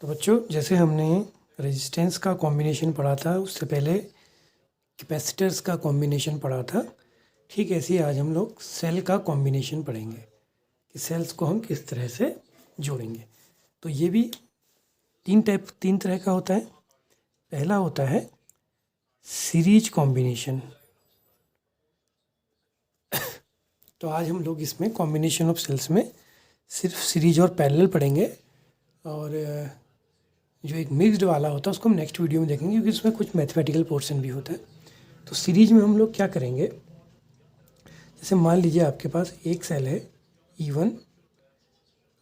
तो बच्चों, जैसे हमने रेजिस्टेंस का कॉम्बिनेशन पढ़ा था, उससे पहले कैपेसिटर्स का कॉम्बिनेशन पढ़ा था, ठीक ऐसे ही आज हम लोग सेल का कॉम्बिनेशन पढ़ेंगे कि सेल्स को हम किस तरह से जोड़ेंगे। तो ये भी तीन तरह का होता है। पहला होता है सीरीज कॉम्बिनेशन। तो आज हम लोग इसमें कॉम्बिनेशन ऑफ सेल्स में सिर्फ सीरीज और पैरेलल पढ़ेंगे, और जो एक मिक्स्ड वाला होता है उसको हम नेक्स्ट वीडियो में देखेंगे, क्योंकि उसमें कुछ मैथमेटिकल पोर्शन भी होता है। तो सीरीज में हम लोग क्या करेंगे, जैसे मान लीजिए आपके पास एक सेल है E1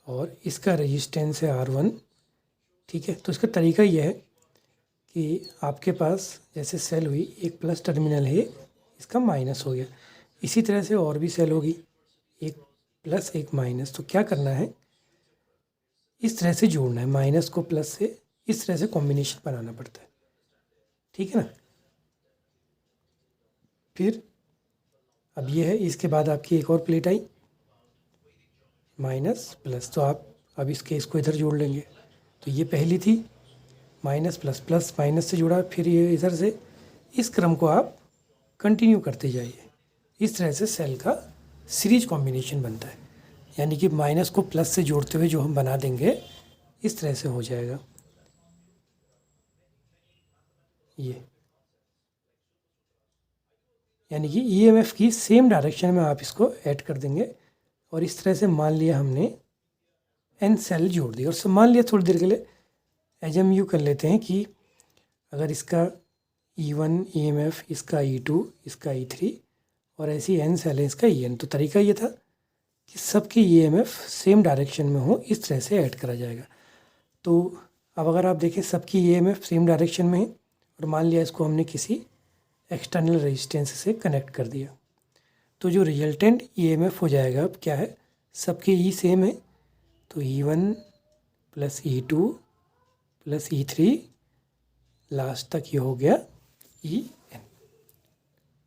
और इसका रेजिस्टेंस है R1, ठीक है। तो इसका तरीका यह है कि आपके पास जैसे सेल हुई, एक प्लस टर्मिनल है, इसका माइनस हो गया। इसी तरह से और भी सेल होगी, एक प्लस एक माइनस। तो क्या करना है, इस तरह से जोड़ना है, माइनस को प्लस से इस तरह से कॉम्बिनेशन बनाना पड़ता है, ठीक है ना। फिर अब ये है, इसके बाद आपकी एक और प्लेट आई, माइनस प्लस। तो आप अब इसको इधर जोड़ लेंगे। तो ये पहली थी, माइनस प्लस, प्लस माइनस से जुड़ा, फिर ये इधर से। इस क्रम को आप कंटिन्यू करते जाइए। इस तरह से सेल का सीरीज कॉम्बिनेशन बनता है, यानी कि माइनस को प्लस से जोड़ते हुए जो हम बना देंगे, इस तरह से हो जाएगा ये। यानी कि ईएमएफ की सेम डायरेक्शन में आप इसको ऐड कर देंगे। और इस तरह से मान लिया हमने एन सेल जोड़ दिया, और मान लिया थोड़ी देर के लिए एजम यू कर लेते हैं कि अगर इसका E1 ईएमएफ, इसका E2, इसका E3, और ऐसी एन सेल है इसका EN। तो तरीका ये था कि सबके ईएमएफ सेम डायरेक्शन में हो, इस तरह से ऐड करा जाएगा। तो अब अगर आप देखें, सबकी ईएमएफ सेम डायरेक्शन में है, और मान लिया इसको हमने किसी एक्सटर्नल रेजिस्टेंस से कनेक्ट कर दिया, तो जो रिजल्टेंट ईएमएफ हो जाएगा, अब क्या है, सबके ई सेम है, तो E1 plus E2 plus E3, last तक ये हो गया EN,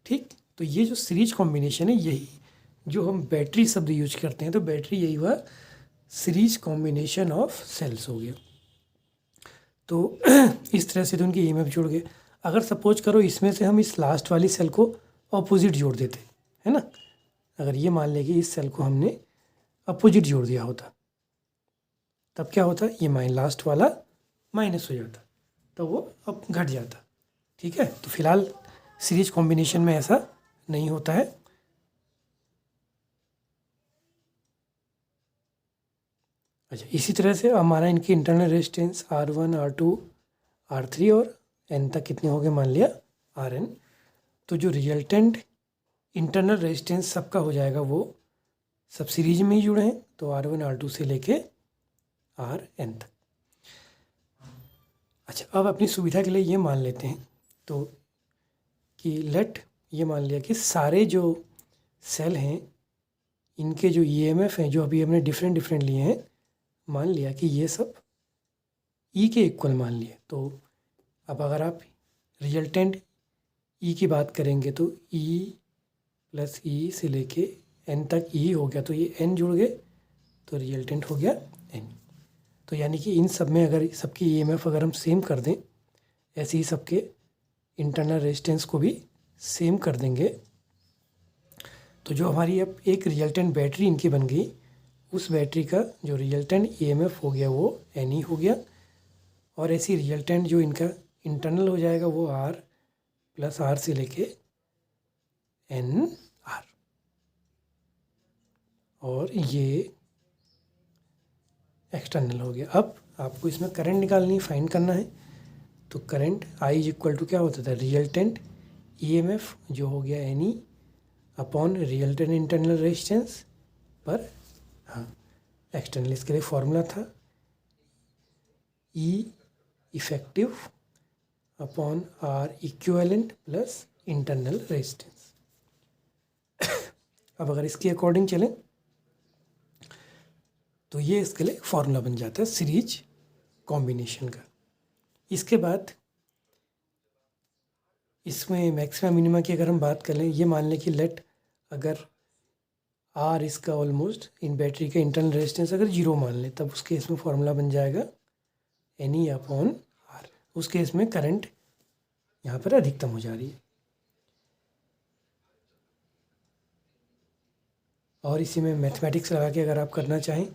ठीक। तो ये जो सीरीज कॉम्बिनेशन है, यही जो हम बैटरी शब्द यूज करते हैं, तो बैटरी यही हुआ, सीरीज कॉम्बिनेशन ऑफ सेल्स हो गया। तो इस तरह से तो उनकी ईएमएफ जुड़ गए। अगर सपोज करो इसमें से हम इस लास्ट वाली सेल को अपोजिट जोड़ देते, है ना, अगर ये मान लें कि इस सेल को हमने अपोजिट जोड़ दिया होता, तब क्या होता, ये लास्ट वाला माइनस हो जाता, तो वो अब घट जाता, ठीक है। तो फिलहाल सीरीज कॉम्बिनेशन में ऐसा नहीं होता है। अच्छा, इसी तरह से हमारा इनकी internal resistance R1, R2, R3 और N तक कितने हो गए, मान लिया Rn। तो जो रिजल्टेंट इंटरनल रेजिस्टेंस सबका हो जाएगा, वो सब सीरीज में ही जुड़े हैं, तो R1, R2 से लेके Rn तक। अच्छा, अब अपनी सुविधा के लिए ये मान लेते हैं तो कि ये मान लिया कि सारे जो सेल हैं, इनके जो ईएमएफ हैं, जो अभी हमने डिफरेंट लिए हैं, मान लिया कि ये सब E के इक्वल मान लिए। तो अब अगर आप रिजल्टेंट E की बात करेंगे, तो E प्लस E से लेके N तक E हो गया, तो ये N जुड़ गए, तो रिजल्टेंट हो गया N। तो यानी कि इन सब में अगर सबकी ईएमएफ अगर हम सेम कर दें, ऐसे ही सबके इंटरनल रेजिस्टेंस को भी सेम कर देंगे, तो जो हमारी अब एक रिजल्टेंट बैटरी इनकी बन गई, उस बैटरी का जो रिजल्टेंट ईएमएफ हो गया वो NE हो गया। और ऐसी रिजल्टेंट जो इनका इंटरनल हो जाएगा, वो R प्लस R से लेके NR। और ये एक्सटर्नल हो गया। अब आपको इसमें करंट निकालनी, फाइंड करना है। तो current I is equal to क्या होता था, रिजल्टेंट ईएमएफ जो हो गया NE upon resultant internal resistance पर एक्सटर्नल। इसके लिए फॉर्मूला था E effective upon R equivalent plus internal resistance. अब अगर इसके अकॉर्डिंग चलें, तो ये इसके लिए फॉर्मूला बन जाता है सीरीज कॉम्बिनेशन का। इसके बाद इसमें मैक्सिमम मिनिमा की अगर हम बात कर लें, ये मान लें कि अगर R इसका ऑलमोस्ट इन बैटरी का इंटरनल रेजिस्टेंस अगर 0 मान लें, तब उसके इसमें फॉर्मूला बन जाएगा एन ई अपॉन आर। उस केस में करंट यहाँ पर अधिकतम हो जा रही है। और इसी में मैथमेटिक्स लगा के अगर आप करना चाहें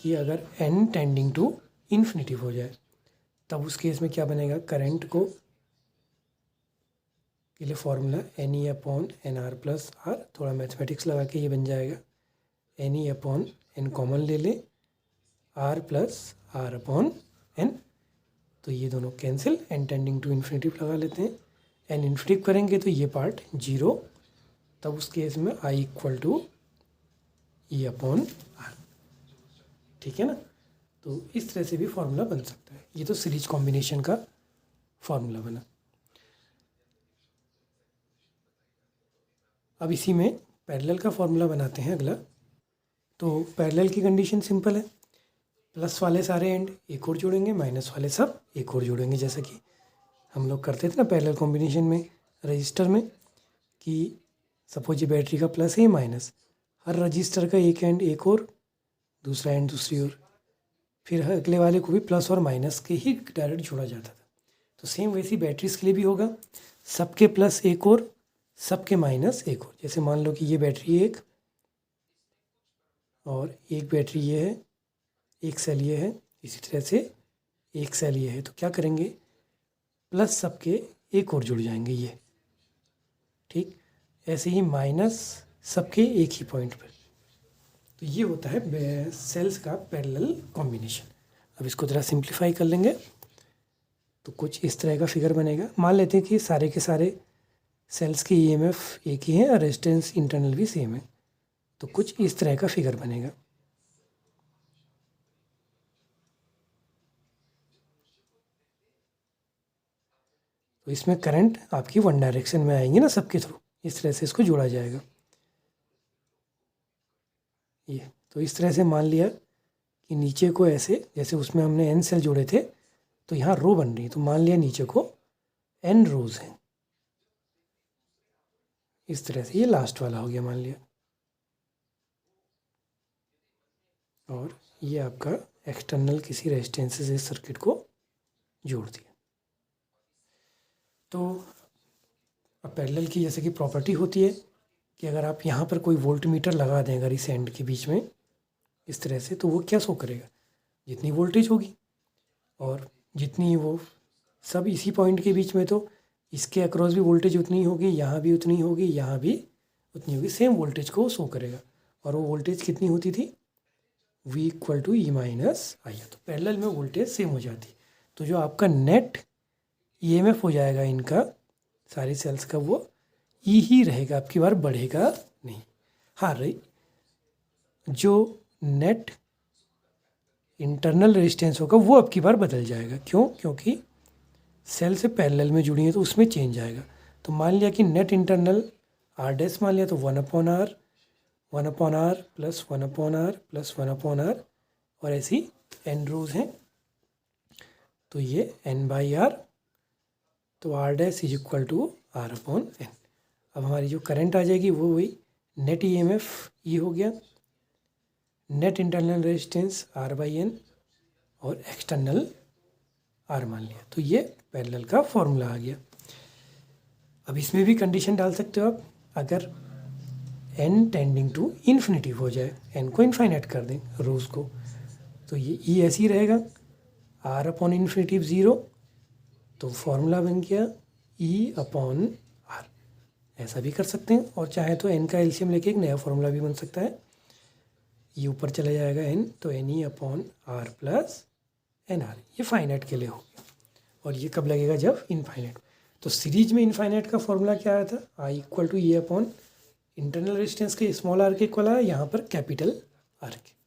कि अगर n टेंडिंग टू इन्फिनिटी हो जाए तब उस केस में क्या बनेगा, करंट को के लिए formula N E upon N R plus R, थोड़ा मैथमेटिक्स लगा के ये बन जाएगा N E upon N common ले लें, R plus R upon N, तो ये दोनों cancel, N tending to infinity लगा लेते हैं, एन इन्फिनिटी करेंगे तो ये पार्ट 0, तब उस केस में I equal to E upon R. ठीक है ना, तो इस तरह से भी फॉर्मूला बन सकता है। ये तो सीरीज कॉम्बिनेशन का फॉर्मूला बना। अब इसी में पैरेलल का फॉर्मूला बनाते हैं अगला। तो पैरेलल की कंडीशन सिंपल है, प्लस वाले सारे एंड एक और जोड़ेंगे, माइनस वाले सब एक और जोड़ेंगे, जैसा कि हम लोग करते थे ना पैरेलल कॉम्बिनेशन में रजिस्टर में, कि सपोज ये बैटरी का प्लस है माइनस, हर रजिस्टर का एक एंड एक और, दूसरा एंड दूसरी ओर, फिर अगले वाले को भी प्लस और माइनस के ही डायरेक्ट जोड़ा जाता था। तो सेम वैसी बैटरीज के लिए भी होगा, सबके प्लस एक और, सबके माइनस एक और। जैसे मान लो कि ये बैटरी एक और एक बैटरी ये है, एक सेल ये है, इसी तरह से एक सेल ये है, तो क्या करेंगे, प्लस सबके एक और जुड़ जाएंगे ये, ठीक। ऐसे ही माइनस सबके एक ही पॉइंट पर। तो ये होता है सेल्स का पैरेलल कॉम्बिनेशन। अब इसको ज़रा सिंप्लीफाई कर लेंगे तो कुछ इस तरह का फिगर बनेगा। मान लेते हैं कि सारे के सारे सेल्स की ईएमएफ एक ही है और रेजिस्टेंस इंटरनल भी सेम है, तो कुछ इस तरह का फिगर बनेगा। तो इसमें करंट आपकी वन डायरेक्शन में आएंगे ना सबके थ्रू, इस तरह से इसको जोड़ा जाएगा। ये तो इस तरह से मान लिया कि नीचे को ऐसे, जैसे उसमें हमने एन सेल जोड़े थे तो यहाँ रो बन रही है, तो मान लिया नीचे को एन रोज हैं, इस तरह से ये लास्ट वाला हो गया मान लिया, और ये आपका एक्सटर्नल किसी रेजिस्टेंस से इस सर्किट को जोड़ दिया। तो अब पैरेलल की जैसे कि प्रॉपर्टी होती है कि अगर आप यहाँ पर कोई वोल्ट मीटर लगा दें अगर इस एंड के बीच में इस तरह से, तो वो क्या शो करेगा, जितनी वोल्टेज होगी, और जितनी वो सब इसी पॉइंट के बीच में, तो इसके अक्रॉस भी वोल्टेज उतनी होगी, यहाँ भी उतनी होगी, यहाँ भी उतनी होगी, सेम वोल्टेज को शो करेगा। और वो वोल्टेज कितनी होती थी, V equal to E minus I. तो पैरेलल में वोल्टेज सेम हो जाती। तो जो आपका नेट ईएमएफ हो जाएगा इनका सारी सेल्स का, वो ई ही रहेगा, आपकी बार बढ़ेगा नहीं। हाँ रही, जो नेट इंटरनल रेजिस्टेंस होगा वो अब की बार बदल जाएगा। क्यों, क्योंकि सेल से पैरेलल में जुड़ी है तो उसमें चेंज आएगा। तो मान लिया कि नेट इंटरनल आर डैश मान लिया, तो 1/R, 1/R plus 1/R plus 1/R, और ऐसी एन रोज हैं, तो ये n/R, तो R dash is equal to R/N। अब हमारी जो करंट आ जाएगी वो वही नेट ईएमएफ ई हो गया, नेट इंटरनल रेजिस्टेंस R/N और एक्सटर्नल R मान लिया। तो ये पैरेलल का फॉर्मूला आ गया। अब इसमें भी कंडीशन डाल सकते हो आप, अगर n टेंडिंग टू इन्फिनिटी हो जाए, n को इनफाइनाइट कर दें रोज को, तो ये ई ऐसे ही रहेगा, R/∞ 0, तो फॉर्मूला बन गया E/R। ऐसा भी कर सकते हैं, और चाहे तो n का एलसीएम लेके एक नया फॉर्मूला भी बन सकता है। ये ऊपर चला जाएगा n, तो NE/R प्लस NR, ये फाइनाइट के लिए हो गया। और ये कब लगेगा, जब इनफाइनाइट। तो सीरीज में इनफाइनाइट का फॉर्मूला क्या आया था, I इक्वल टू E/इंटरनल रेजिस्टेंस के स्मॉल r के इक्वल आया, यहाँ पर कैपिटल R के।